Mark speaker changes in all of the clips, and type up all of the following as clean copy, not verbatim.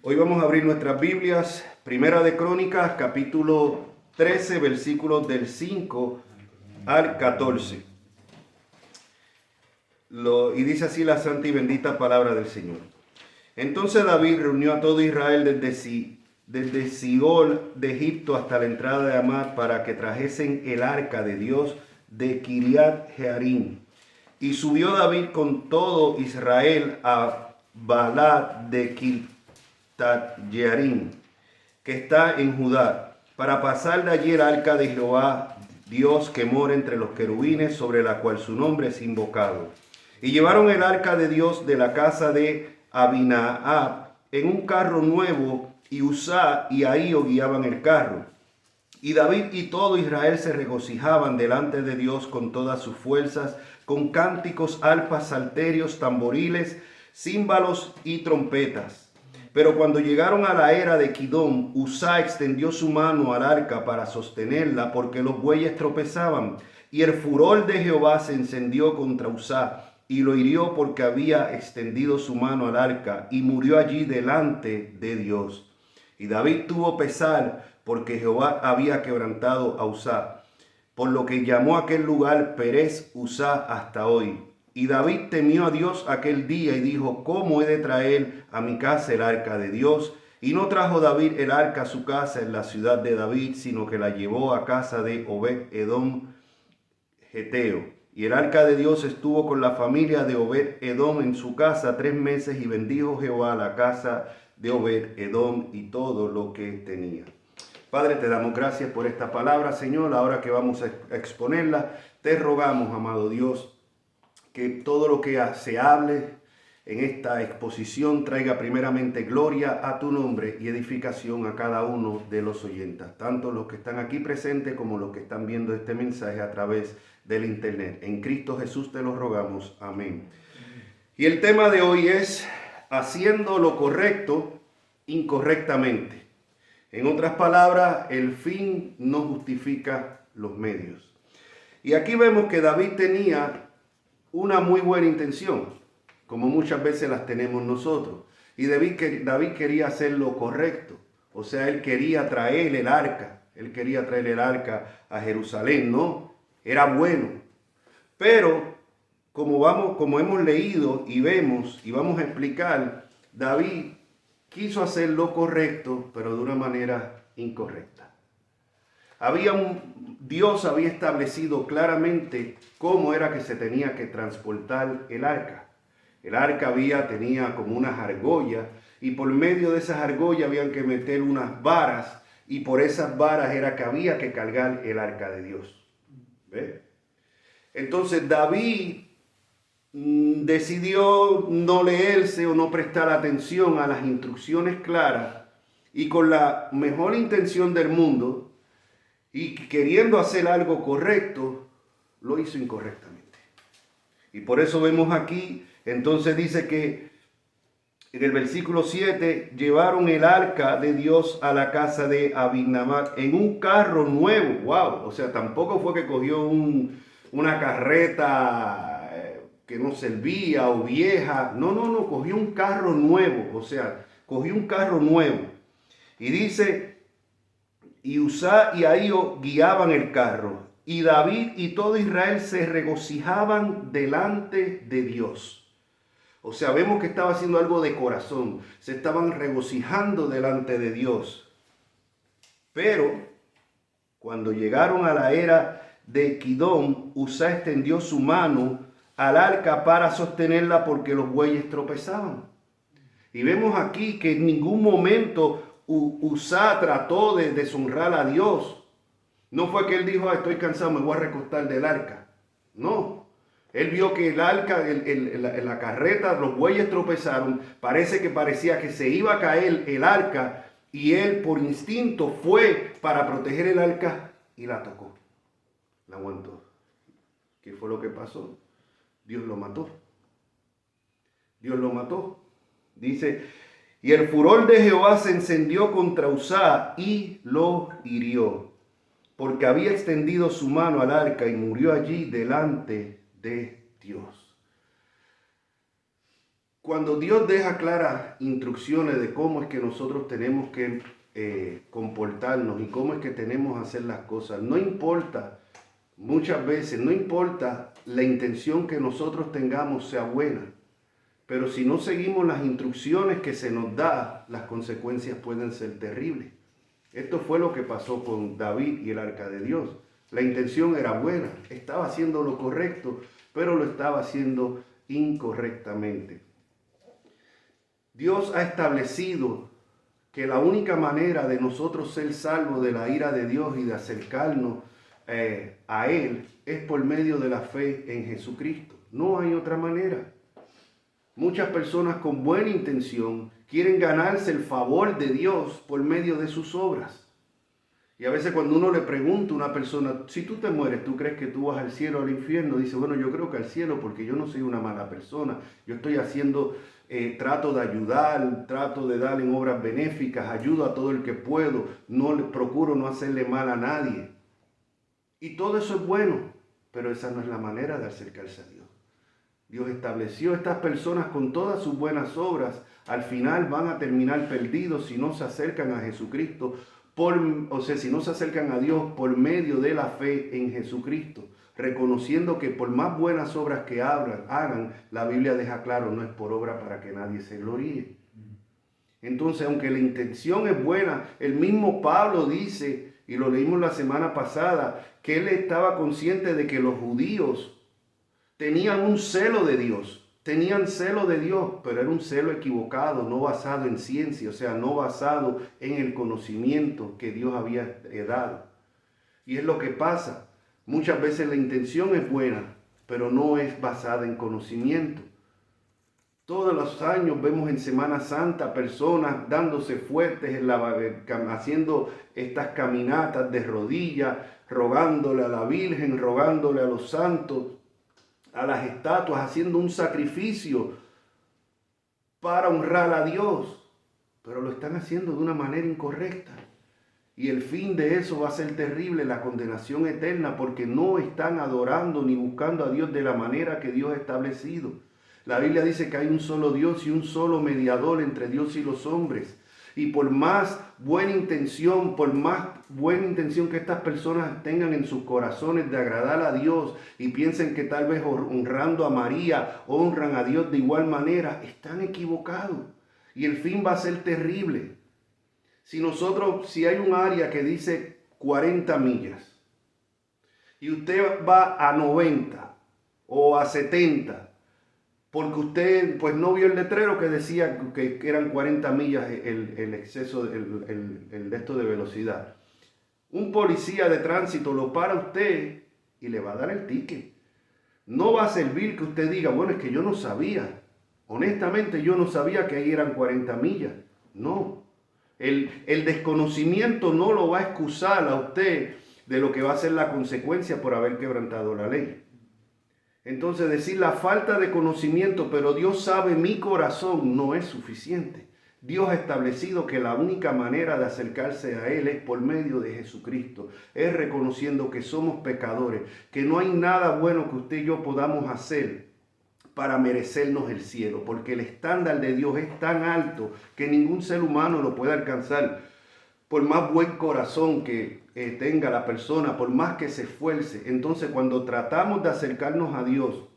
Speaker 1: Hoy vamos a abrir nuestras Biblias, Primera de Crónicas, capítulo 13, versículos del 5 al 14. Y dice así la santa y bendita palabra del Señor. Entonces David reunió a todo Israel desde Sigol de Egipto hasta la entrada de Hamat para que trajesen el arca de Dios de Kiriat Jearim. Y subió David con todo Israel a Baalat de Kiriat-Jearim, que está en Judá, para pasar de allí el arca de Jehová, Dios que mora entre los querubines, sobre la cual su nombre es invocado. Y llevaron el arca de Dios de la casa de Abinaab en un carro nuevo, y Uzá y Ahío guiaban el carro. Y David y todo Israel se regocijaban delante de Dios con todas sus fuerzas, con cánticos, arpas, salterios, tamboriles, címbalos y trompetas. Pero cuando llegaron a la era de Kidón, Uzá extendió su mano al arca para sostenerla, porque los bueyes tropezaban. Y el furor de Jehová se encendió contra Uzá, y lo hirió porque había extendido su mano al arca, y murió allí delante de Dios. Y David tuvo pesar, porque Jehová había quebrantado a Uzá, por lo que llamó aquel lugar Perez Uzá hasta hoy. Y David temió a Dios aquel día y dijo: ¿cómo he de traer a mi casa el arca de Dios? Y no trajo David el arca a su casa en la ciudad de David, sino que la llevó a casa de Obed-Edom Geteo. Y el arca de Dios estuvo con la familia de Obed-Edom en su casa 3 meses, y bendijo Jehová la casa de Obed-Edom y todo lo que tenía. Padre, te damos gracias por esta palabra, Señor. Ahora que vamos a exponerla, te rogamos, amado Dios, que todo lo que se hable en esta exposición traiga primeramente gloria a tu nombre y edificación a cada uno de los oyentes, tanto los que están aquí presentes como los que están viendo este mensaje a través del internet. En Cristo Jesús te lo rogamos. Amén. Y el tema de hoy es haciendo lo correcto incorrectamente. En otras palabras, el fin no justifica los medios. Y aquí vemos que David tenía una muy buena intención, como muchas veces las tenemos nosotros. Y David quería hacer lo correcto. O sea, él quería traer el arca. Él quería traer el arca a Jerusalén, ¿no? Era bueno. Pero, como hemos leído y vemos y vamos a explicar, David quiso hacer lo correcto, pero de una manera incorrecta. Dios había establecido claramente cómo era que se tenía que transportar el arca. El arca tenía como unas argollas, y por medio de esas argollas habían que meter unas varas, y por esas varas era que había que cargar el arca de Dios. ¿Ve? Entonces David decidió no leerse o no prestar atención a las instrucciones claras, y con la mejor intención del mundo y queriendo hacer algo correcto, lo hizo incorrectamente. Y por eso vemos aquí, entonces dice que en el versículo 7, llevaron el arca de Dios a la casa de Abinadab en un carro nuevo. Wow, o sea, tampoco fue que cogió una carreta que no servía o vieja. No, cogió un carro nuevo. O sea, cogió un carro nuevo. Y dice, y Uzá y Ahío guiaban el carro, y David y todo Israel se regocijaban delante de Dios. O sea, vemos que estaba haciendo algo de corazón. Se estaban regocijando delante de Dios. Pero cuando llegaron a la era de Kidón, Uzá extendió su mano al arca para sostenerla, porque los bueyes tropezaban. Y vemos aquí que en ningún momento Uzá trató de deshonrar a Dios. No fue que él dijo: estoy cansado, me voy a recostar del arca. No. Él vio que el arca, la carreta, los bueyes tropezaron. Parecía que se iba a caer el arca, y él por instinto fue para proteger el arca y la tocó. La aguantó. ¿Qué fue lo que pasó? Dios lo mató. Dios lo mató. Dice, y el furor de Jehová se encendió contra Uzá y lo hirió, porque había extendido su mano al arca, y murió allí delante de Dios. Cuando Dios deja claras instrucciones de cómo es que nosotros tenemos que comportarnos y cómo es que tenemos que hacer las cosas, no importa, muchas veces, no importa la intención que nosotros tengamos sea buena, pero si no seguimos las instrucciones que se nos da, las consecuencias pueden ser terribles. Esto fue lo que pasó con David y el arca de Dios. La intención era buena, estaba haciendo lo correcto, pero lo estaba haciendo incorrectamente. Dios ha establecido que la única manera de nosotros ser salvos de la ira de Dios y de acercarnos a Él es por medio de la fe en Jesucristo. No hay otra manera. Muchas personas con buena intención quieren ganarse el favor de Dios por medio de sus obras. Y a veces cuando uno le pregunta a una persona, si tú te mueres, ¿tú crees que tú vas al cielo o al infierno? Dice, bueno, yo creo que al cielo porque yo no soy una mala persona. Yo estoy haciendo, trato de ayudar, trato de dar en obras benéficas, ayudo a todo el que puedo, procuro no hacerle mal a nadie. Y todo eso es bueno, pero esa no es la manera de acercarse a Dios. Dios estableció estas personas con todas sus buenas obras, al final van a terminar perdidos si no se acercan a Jesucristo, si no se acercan a Dios por medio de la fe en Jesucristo, reconociendo que por más buenas obras que hagan, la Biblia deja claro, no es por obra para que nadie se gloríe. Entonces, aunque la intención es buena, el mismo Pablo dice, y lo leímos la semana pasada, que él estaba consciente de que los judíos tenían un celo de Dios. Tenían celo de Dios, pero era un celo equivocado, no basado en ciencia, o sea, no basado en el conocimiento que Dios había dado. Y es lo que pasa. Muchas veces la intención es buena, pero no es basada en conocimiento. Todos los años vemos en Semana Santa personas dándose fuertes, haciendo estas caminatas de rodillas, rogándole a la Virgen, rogándole a los santos, a las estatuas, haciendo un sacrificio para honrar a Dios, pero lo están haciendo de una manera incorrecta. Y el fin de eso va a ser terrible, la condenación eterna, porque no están adorando ni buscando a Dios de la manera que Dios ha establecido. La Biblia dice que hay un solo Dios y un solo mediador entre Dios y los hombres. Y por más buena intención que estas personas tengan en sus corazones de agradar a Dios y piensen que tal vez honrando a María honran a Dios de igual manera, están equivocados. Y el fin va a ser terrible. Si hay un área que dice 40 millas y usted va a 90 o a 70, porque usted pues no vio el letrero que decía que eran 40 millas el exceso, el de esto de velocidad. Un policía de tránsito lo para usted y le va a dar el ticket. No va a servir que usted diga, bueno, es que yo no sabía. Honestamente, yo no sabía que ahí eran 40 millas. No. El desconocimiento no lo va a excusar a usted de lo que va a ser la consecuencia por haber quebrantado la ley. Entonces decir la falta de conocimiento, pero Dios sabe mi corazón, no es suficiente. Dios ha establecido que la única manera de acercarse a Él es por medio de Jesucristo. Es reconociendo que somos pecadores, que no hay nada bueno que usted y yo podamos hacer para merecernos el cielo, porque el estándar de Dios es tan alto que ningún ser humano lo puede alcanzar. Por más buen corazón que tenga la persona, por más que se esfuerce. Entonces, cuando tratamos de acercarnos a Dios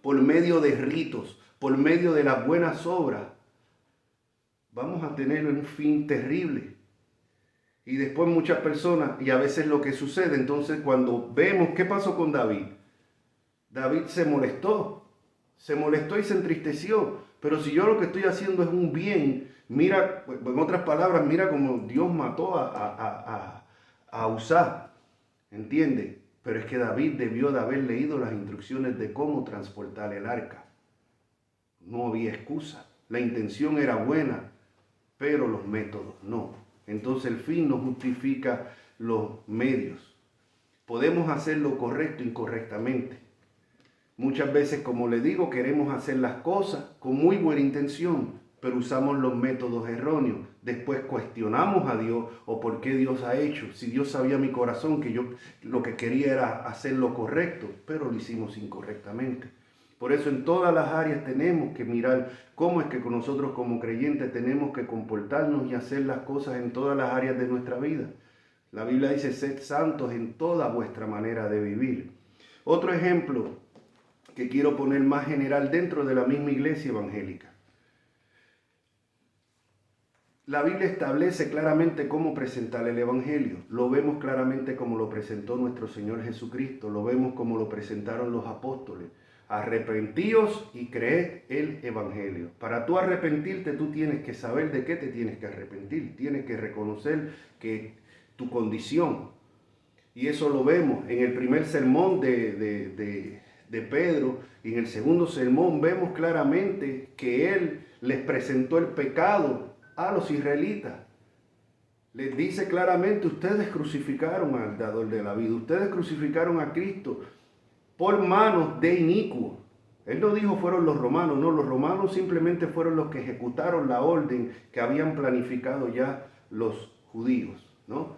Speaker 1: por medio de ritos, por medio de las buenas obras, vamos a tener un fin terrible. Y después muchas personas, y a veces lo que sucede, entonces cuando vemos qué pasó con David, David se molestó y se entristeció. Pero si yo lo que estoy haciendo es un bien, mira, en otras palabras, mira cómo Dios mató a Uzá, ¿entiende? Pero es que David debió de haber leído las instrucciones de cómo transportar el arca. No había excusa. La intención era buena, pero los métodos no. Entonces el fin no justifica los medios. Podemos hacer lo correcto incorrectamente. Muchas veces, como le digo, queremos hacer las cosas con muy buena intención, pero usamos los métodos erróneos. Después cuestionamos a Dios o por qué Dios ha hecho. Si Dios sabía mi corazón que yo lo que quería era hacer lo correcto, pero lo hicimos incorrectamente. Por eso en todas las áreas tenemos que mirar cómo es que nosotros como creyentes tenemos que comportarnos y hacer las cosas en todas las áreas de nuestra vida. La Biblia dice, sed santos en toda vuestra manera de vivir. Otro ejemplo que quiero poner más general dentro de la misma iglesia evangélica. La Biblia establece claramente cómo presentar el Evangelio. Lo vemos claramente como lo presentó nuestro Señor Jesucristo. Lo vemos como lo presentaron los apóstoles. Arrepentíos y creed el Evangelio. Para tú arrepentirte, tú tienes que saber de qué te tienes que arrepentir. Tienes que reconocer que tu condición. Y eso lo vemos en el primer sermón de Pedro. Y en el segundo sermón vemos claramente que él les presentó el pecado a los israelitas. Les dice claramente, ustedes crucificaron al dador de la vida, ustedes crucificaron a Cristo por manos de inicuos. Él no dijo fueron los romanos, no, los romanos simplemente fueron los que ejecutaron la orden que habían planificado ya los judíos, ¿no?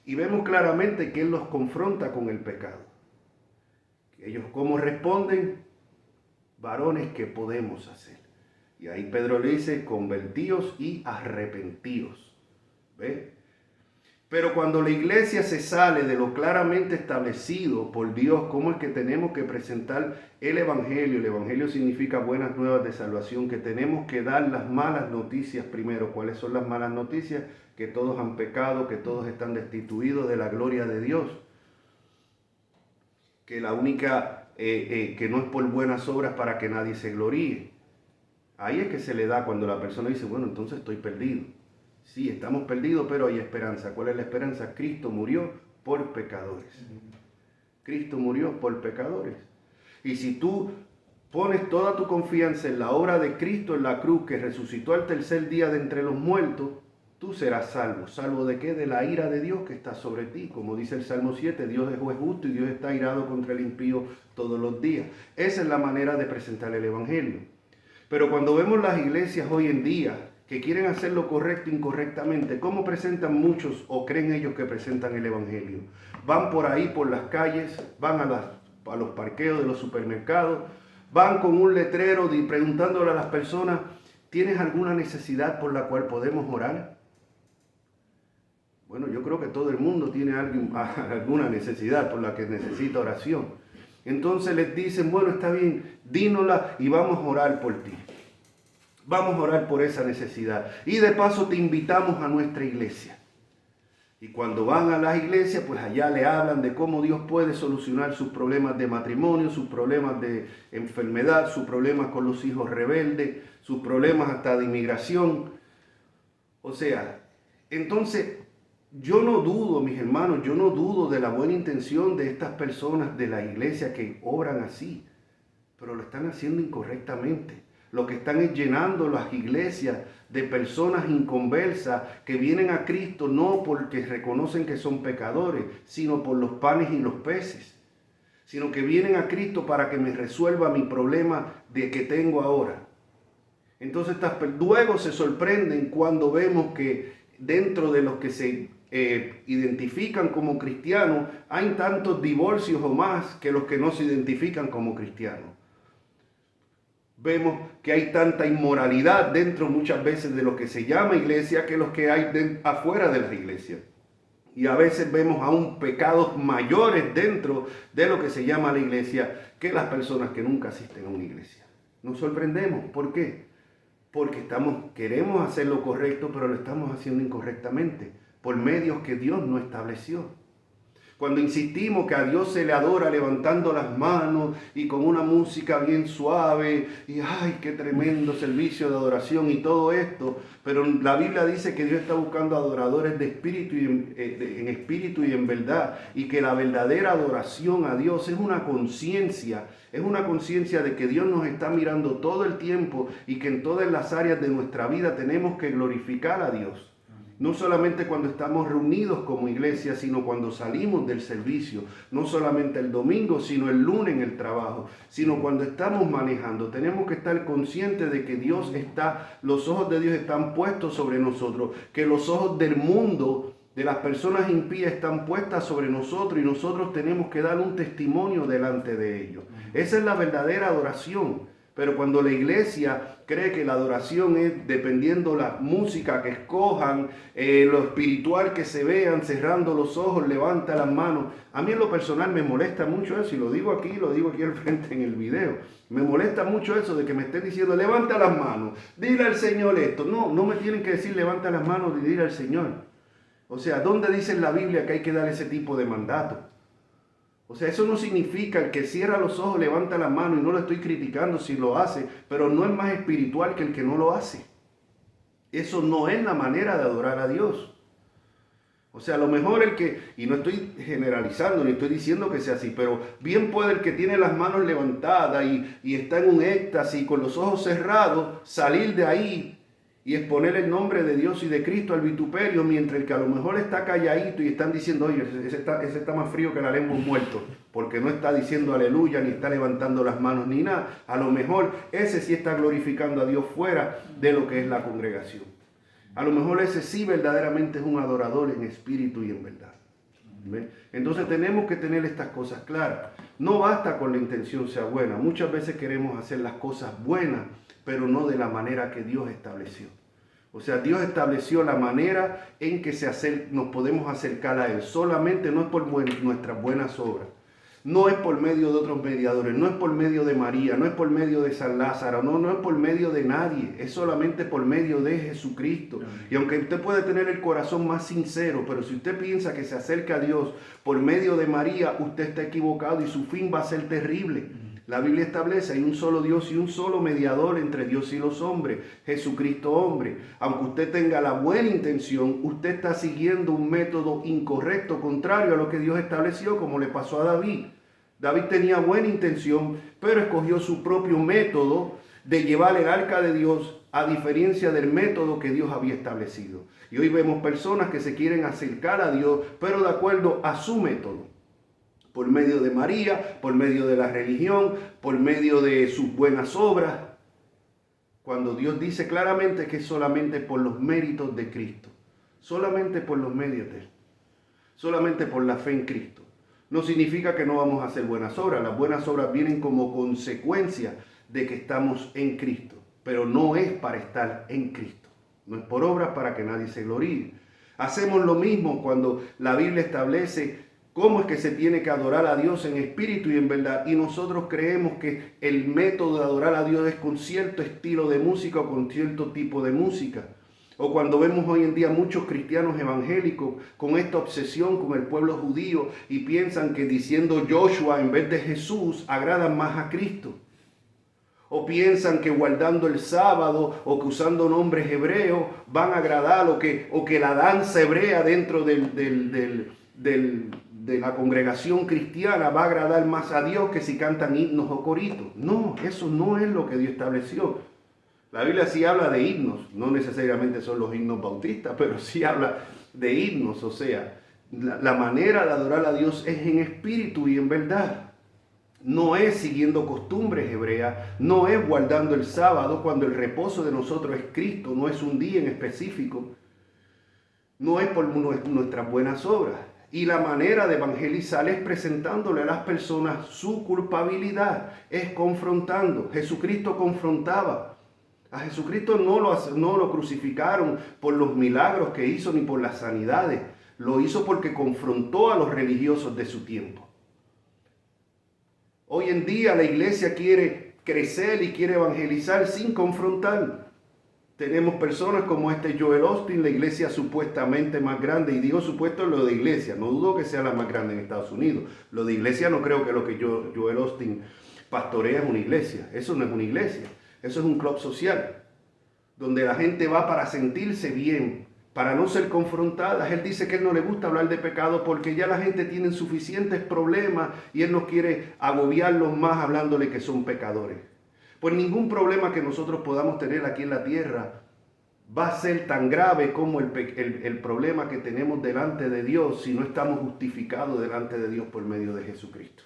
Speaker 1: Y vemos claramente que él los confronta con el pecado. Ellos, ¿cómo responden? Varones, ¿qué podemos hacer? Y ahí Pedro le dice, convertíos y arrepentíos. ¿Ve? Pero cuando la iglesia se sale de lo claramente establecido por Dios, ¿cómo es que tenemos que presentar el Evangelio? El Evangelio significa buenas nuevas de salvación, que tenemos que dar las malas noticias primero. ¿Cuáles son las malas noticias? Que todos han pecado, que todos están destituidos de la gloria de Dios. Que la única, que no es por buenas obras para que nadie se gloríe. Ahí es que se le da cuando la persona dice, bueno, entonces estoy perdido. Sí, estamos perdidos, pero hay esperanza. ¿Cuál es la esperanza? Cristo murió por pecadores. Cristo murió por pecadores. Y si tú pones toda tu confianza en la obra de Cristo en la cruz, que resucitó al tercer día de entre los muertos, tú serás salvo. ¿Salvo de qué? De la ira de Dios que está sobre ti. Como dice el Salmo 7, Dios es juez justo y Dios está airado contra el impío todos los días. Esa es la manera de presentar el Evangelio. Pero cuando vemos las iglesias hoy en día que quieren hacer lo correcto incorrectamente, ¿cómo presentan muchos o creen ellos que presentan el Evangelio? Van por ahí, por las calles, van a los parqueos de los supermercados, van con un letrero preguntándole a las personas, ¿tienes alguna necesidad por la cual podemos orar? Bueno, yo creo que todo el mundo tiene alguna necesidad por la que necesita oración. Entonces les dicen, bueno, está bien, dínosla y vamos a orar por ti. Vamos a orar por esa necesidad. Y de paso te invitamos a nuestra iglesia. Y cuando van a las iglesias, pues allá le hablan de cómo Dios puede solucionar sus problemas de matrimonio, sus problemas de enfermedad, sus problemas con los hijos rebeldes, sus problemas hasta de inmigración. O sea, entonces yo no dudo, mis hermanos, yo no dudo de la buena intención de estas personas de la iglesia que obran así, pero lo están haciendo incorrectamente. Lo que están es llenando las iglesias de personas inconversas que vienen a Cristo no porque reconocen que son pecadores, sino por los panes y los peces, sino que vienen a Cristo para que me resuelva mi problema de que tengo ahora. Entonces luego se sorprenden cuando vemos que dentro de los que se identifican como cristianos, hay tantos divorcios o más que los que no se identifican como cristianos. Vemos que hay tanta inmoralidad dentro muchas veces de lo que se llama iglesia que los que hay afuera de la iglesia. Y a veces vemos aún pecados mayores dentro de lo que se llama la iglesia que las personas que nunca asisten a una iglesia. Nos sorprendemos. ¿Por qué? Porque queremos hacer lo correcto, pero lo estamos haciendo incorrectamente, por medios que Dios no estableció. Cuando insistimos que a Dios se le adora levantando las manos y con una música bien suave, y ¡ay, qué tremendo servicio de adoración y todo esto! Pero la Biblia dice que Dios está buscando adoradores de espíritu en espíritu y en verdad, y que la verdadera adoración a Dios es una conciencia de que Dios nos está mirando todo el tiempo y que en todas las áreas de nuestra vida tenemos que glorificar a Dios. No solamente cuando estamos reunidos como iglesia, sino cuando salimos del servicio. No solamente el domingo, sino el lunes en el trabajo. Sino cuando estamos manejando. Tenemos que estar conscientes de que los ojos de Dios están puestos sobre nosotros. Que los ojos del mundo, de las personas impías, están puestas sobre nosotros. Y nosotros tenemos que dar un testimonio delante de ellos. Esa es la verdadera adoración. Pero cuando la iglesia cree que la adoración es dependiendo la música que escojan, lo espiritual que se vean, cerrando los ojos, levanta las manos. A mí en lo personal me molesta mucho eso, y lo digo aquí al frente en el video. Me molesta mucho eso de que me estén diciendo, levanta las manos, dile al Señor esto. No, no me tienen que decir levanta las manos y dile al Señor. O sea, ¿dónde dice en la Biblia que hay que dar ese tipo de mandato? O sea, eso no significa el que cierra los ojos, levanta la mano, y no lo estoy criticando si lo hace, pero no es más espiritual que el que no lo hace. Eso no es la manera de adorar a Dios. O sea, a lo mejor y no estoy generalizando, ni estoy diciendo que sea así, pero bien puede el que tiene las manos levantadas y está en un éxtasis con los ojos cerrados, salir de ahí y exponer el nombre de Dios y de Cristo al vituperio, mientras el que a lo mejor está calladito y están diciendo, oye, ese está más frío que la lengua muerto, porque no está diciendo aleluya, ni está levantando las manos, ni nada. A lo mejor ese sí está glorificando a Dios fuera de lo que es la congregación. A lo mejor ese sí verdaderamente es un adorador en espíritu y en verdad. ¿Ven? Entonces tenemos que tener estas cosas claras. No basta con la intención sea buena. Muchas veces queremos hacer las cosas buenas, pero no de la manera que Dios estableció. O sea, Dios estableció la manera en que nos podemos acercar a Él. Solamente no es por nuestras buenas obras. No es por medio de otros mediadores, no es por medio de María, no es por medio de San Lázaro, no es por medio de nadie, es solamente por medio de Jesucristo. Y aunque usted puede tener el corazón más sincero, pero si usted piensa que se acerca a Dios por medio de María, usted está equivocado y su fin va a ser terrible. La Biblia establece, hay un solo Dios y un solo mediador entre Dios y los hombres, Jesucristo hombre. Aunque usted tenga la buena intención, usted está siguiendo un método incorrecto, contrario a lo que Dios estableció, como le pasó a David. David tenía buena intención, pero escogió su propio método de llevar el arca de Dios, a diferencia del método que Dios había establecido. Y hoy vemos personas que se quieren acercar a Dios, pero de acuerdo a su método. Por medio de María, por medio de la religión, por medio de sus buenas obras. Cuando Dios dice claramente que es solamente por los méritos de Cristo. Solamente por los medios de Él. Solamente por la fe en Cristo. No significa que no vamos a hacer buenas obras. Las buenas obras vienen como consecuencia de que estamos en Cristo. Pero no es para estar en Cristo. No es por obras para que nadie se gloríe. Hacemos lo mismo cuando la Biblia establece cómo es que se tiene que adorar a Dios en espíritu y en verdad. Y nosotros creemos que el método de adorar a Dios es con cierto estilo de música o con cierto tipo de música. O cuando vemos hoy en día muchos cristianos evangélicos con esta obsesión con el pueblo judío y piensan que diciendo Joshua en vez de Jesús agradan más a Cristo. O piensan que guardando el sábado o que usando nombres hebreos van a agradar o que la danza hebrea dentro de la congregación cristiana va a agradar más a Dios que si cantan himnos o coritos. No, eso no es lo que Dios estableció. La Biblia sí habla de himnos, no necesariamente son los himnos bautistas, pero sí habla de himnos. O sea, la manera de adorar a Dios es en espíritu y en verdad. No es siguiendo costumbres hebreas, no es guardando el sábado cuando el reposo de nosotros es Cristo, no es un día en específico, no es por nuestras buenas obras. Y la manera de evangelizar es presentándole a las personas su culpabilidad, es confrontando. Jesucristo confrontaba. A Jesucristo no lo crucificaron por los milagros que hizo ni por las sanidades. Lo hizo porque confrontó a los religiosos de su tiempo. Hoy en día la iglesia quiere crecer y quiere evangelizar sin confrontar. Tenemos personas como Joel Osteen, la iglesia supuestamente más grande, y digo supuesto lo de iglesia, no dudo que sea la más grande en Estados Unidos. Lo de iglesia no creo que lo que Joel Osteen pastorea es una iglesia, eso no es una iglesia, eso es un club social, donde la gente va para sentirse bien, para no ser confrontadas. Él dice que él no le gusta hablar de pecado porque ya la gente tiene suficientes problemas y él no quiere agobiarlos más hablándole que son pecadores. Pues ningún problema que nosotros podamos tener aquí en la tierra va a ser tan grave como el problema que tenemos delante de Dios si no estamos justificados delante de Dios por medio de Jesucristo.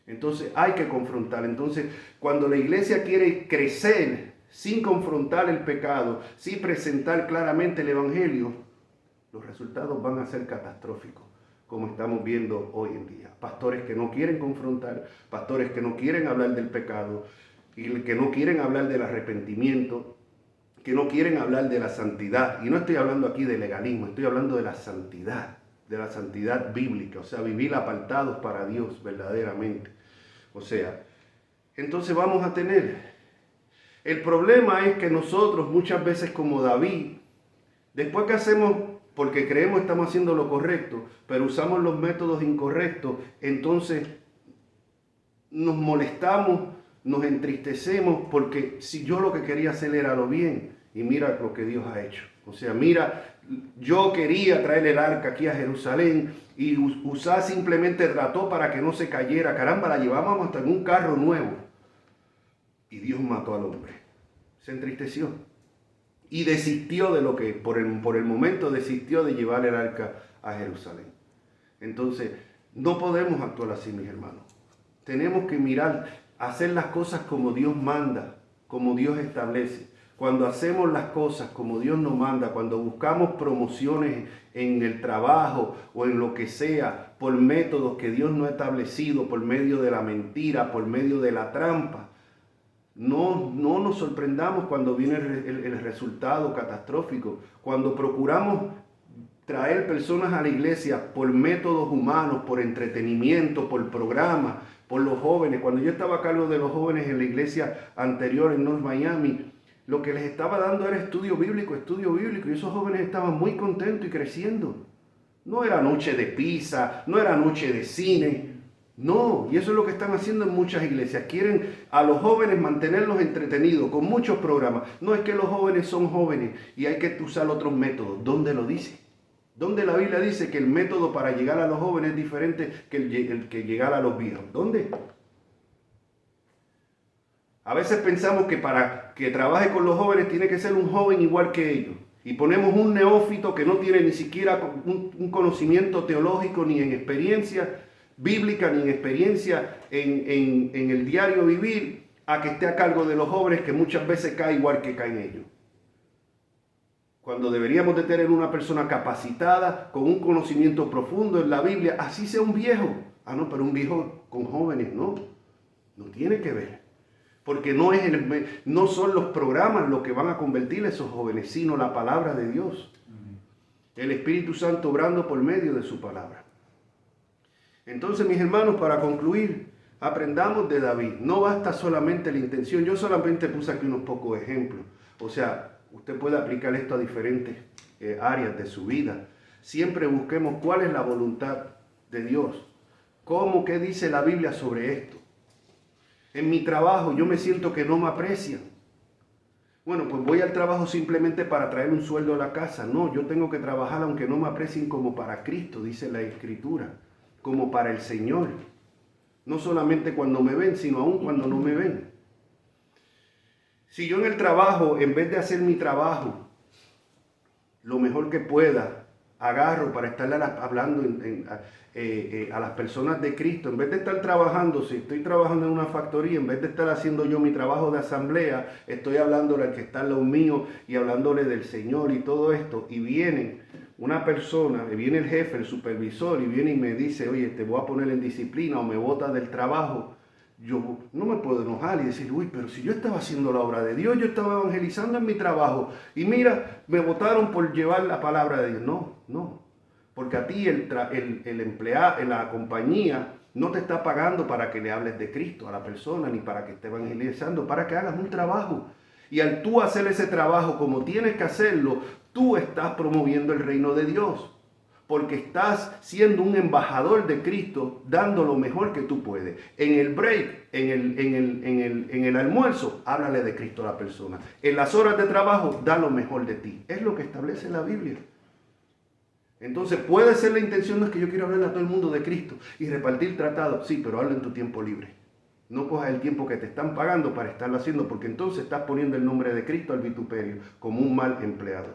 Speaker 1: Entonces hay que confrontar. Entonces cuando la iglesia quiere crecer sin confrontar el pecado, sin presentar claramente el evangelio, los resultados van a ser catastróficos. como estamos viendo hoy en día. Pastores que no quieren confrontar, pastores que no quieren hablar del pecado, y que no quieren hablar del arrepentimiento, que no quieren hablar de la santidad. Y no estoy hablando aquí de legalismo, estoy hablando de la santidad bíblica, o sea, vivir apartados para Dios verdaderamente. O sea, entonces vamos a tener. El problema es que nosotros muchas veces como David, después que hacemos, porque creemos estamos haciendo lo correcto, pero usamos los métodos incorrectos, entonces nos molestamos, nos entristecemos, porque si yo lo que quería hacer era lo bien, y mira lo que Dios ha hecho. O sea, mira, yo quería traer el arca aquí a Jerusalén, y Uzá simplemente trató para que no se cayera. Caramba, la llevábamos hasta en un carro nuevo. Y Dios mató al hombre. Se entristeció. Y desistió de lo que, por el momento desistió de llevar el arca a Jerusalén. Entonces, no podemos actuar así, mis hermanos. Tenemos que mirar, hacer las cosas como Dios manda, como Dios establece. Cuando hacemos las cosas como Dios nos manda, cuando buscamos promociones en el trabajo o en lo que sea, por métodos que Dios no ha establecido, por medio de la mentira, por medio de la trampa, no nos sorprendamos cuando viene el resultado catastrófico. Cuando procuramos traer personas a la iglesia por métodos humanos, por entretenimiento, por programas, por los jóvenes. Cuando yo estaba a cargo de los jóvenes en la iglesia anterior en North Miami, lo que les estaba dando era estudio bíblico, y esos jóvenes estaban muy contentos y creciendo. No era noche de pizza, no era noche de cine, no, y eso es lo que están haciendo en muchas iglesias. Quieren a los jóvenes mantenerlos entretenidos con muchos programas. No es que los jóvenes son jóvenes y hay que usar otros métodos. ¿Dónde lo dice? ¿Dónde la Biblia dice que el método para llegar a los jóvenes es diferente que el que llegar a los viejos? ¿Dónde? A veces pensamos que para que trabaje con los jóvenes tiene que ser un joven igual que ellos. Y ponemos un neófito que no tiene ni siquiera un conocimiento teológico, ni en experiencia bíblica, ni en experiencia en el diario vivir, a que esté a cargo de los jóvenes, que muchas veces cae igual que caen ellos. Cuando deberíamos de tener una persona capacitada, con un conocimiento profundo en la Biblia, así sea un viejo. Ah, no, pero un viejo con jóvenes, no tiene que ver. Porque no son los programas los que van a convertir a esos jóvenes, sino la palabra de Dios. El Espíritu Santo obrando por medio de su palabra. Entonces, mis hermanos, para concluir, aprendamos de David. No basta solamente la intención. Yo solamente puse aquí unos pocos ejemplos. O sea, usted puede aplicar esto a diferentes áreas de su vida. Siempre busquemos cuál es la voluntad de Dios. ¿Qué dice la Biblia sobre esto? En mi trabajo yo me siento que no me aprecian. Bueno, pues voy al trabajo simplemente para traer un sueldo a la casa. No, yo tengo que trabajar aunque no me aprecien, como para Cristo, dice la Escritura, como para el Señor. No solamente cuando me ven, sino aún cuando no me ven. Si yo en el trabajo, en vez de hacer mi trabajo lo mejor que pueda, agarro para estar hablando a las personas de Cristo, en vez de estar trabajando, si estoy trabajando en una factoría, en vez de estar haciendo yo mi trabajo de asamblea, estoy hablándole al que está al lado mío y hablándole del Señor y todo esto, y viene una persona, viene el jefe, el supervisor, y viene y me dice, oye, te voy a poner en disciplina o me bota del trabajo. Yo no me puedo enojar y decir, uy, pero si yo estaba haciendo la obra de Dios, yo estaba evangelizando en mi trabajo, y mira, me votaron por llevar la palabra de Dios. No, porque a ti el empleado en la compañía no te está pagando para que le hables de Cristo a la persona, ni para que esté evangelizando, para que hagas un trabajo. Y al tú hacer ese trabajo como tienes que hacerlo, tú estás promoviendo el reino de Dios. Porque estás siendo un embajador de Cristo, dando lo mejor que tú puedes. En el break, en el almuerzo, háblale de Cristo a la persona. En las horas de trabajo, da lo mejor de ti. Es lo que establece la Biblia. Entonces, puede ser la intención, no es que yo quiero hablarle a todo el mundo de Cristo y repartir tratados. Sí, pero habla en tu tiempo libre. No cojas el tiempo que te están pagando para estarlo haciendo, porque entonces estás poniendo el nombre de Cristo al vituperio como un mal empleado.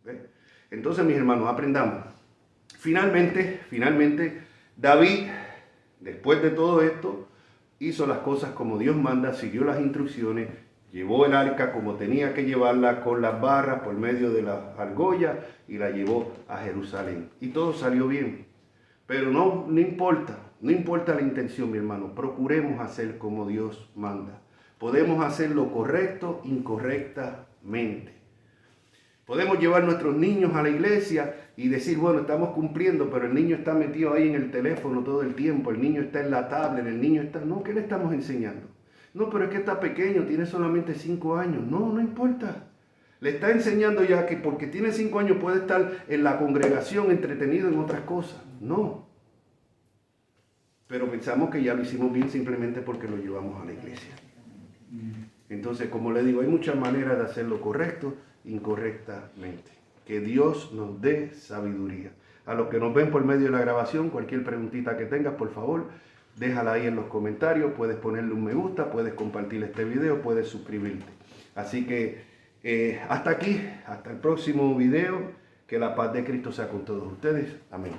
Speaker 1: ¿Ves? Entonces, mis hermanos, aprendamos. Finalmente, David, después de todo esto, hizo las cosas como Dios manda, siguió las instrucciones, llevó el arca como tenía que llevarla, con las barras por medio de las argollas, y la llevó a Jerusalén. Y todo salió bien. Pero no importa la intención, mi hermano. Procuremos hacer como Dios manda. Podemos hacer lo correcto incorrectamente. Podemos llevar nuestros niños a la iglesia y decir, bueno, estamos cumpliendo, pero el niño está metido ahí en el teléfono todo el tiempo, el niño está en la tablet, el niño está... No, ¿qué le estamos enseñando? No, pero es que está pequeño, tiene solamente 5 años. No importa. Le está enseñando ya que porque tiene 5 años puede estar en la congregación entretenido en otras cosas. No. Pero pensamos que ya lo hicimos bien simplemente porque lo llevamos a la iglesia. Entonces, como le digo, hay muchas maneras de hacer lo correcto incorrectamente. Que Dios nos dé sabiduría. A los que nos ven por medio de la grabación, cualquier preguntita que tengas, por favor, déjala ahí en los comentarios. Puedes ponerle un me gusta, puedes compartir este video, puedes suscribirte. Así que hasta aquí, hasta el próximo video. Que la paz de Cristo sea con todos ustedes. Amén.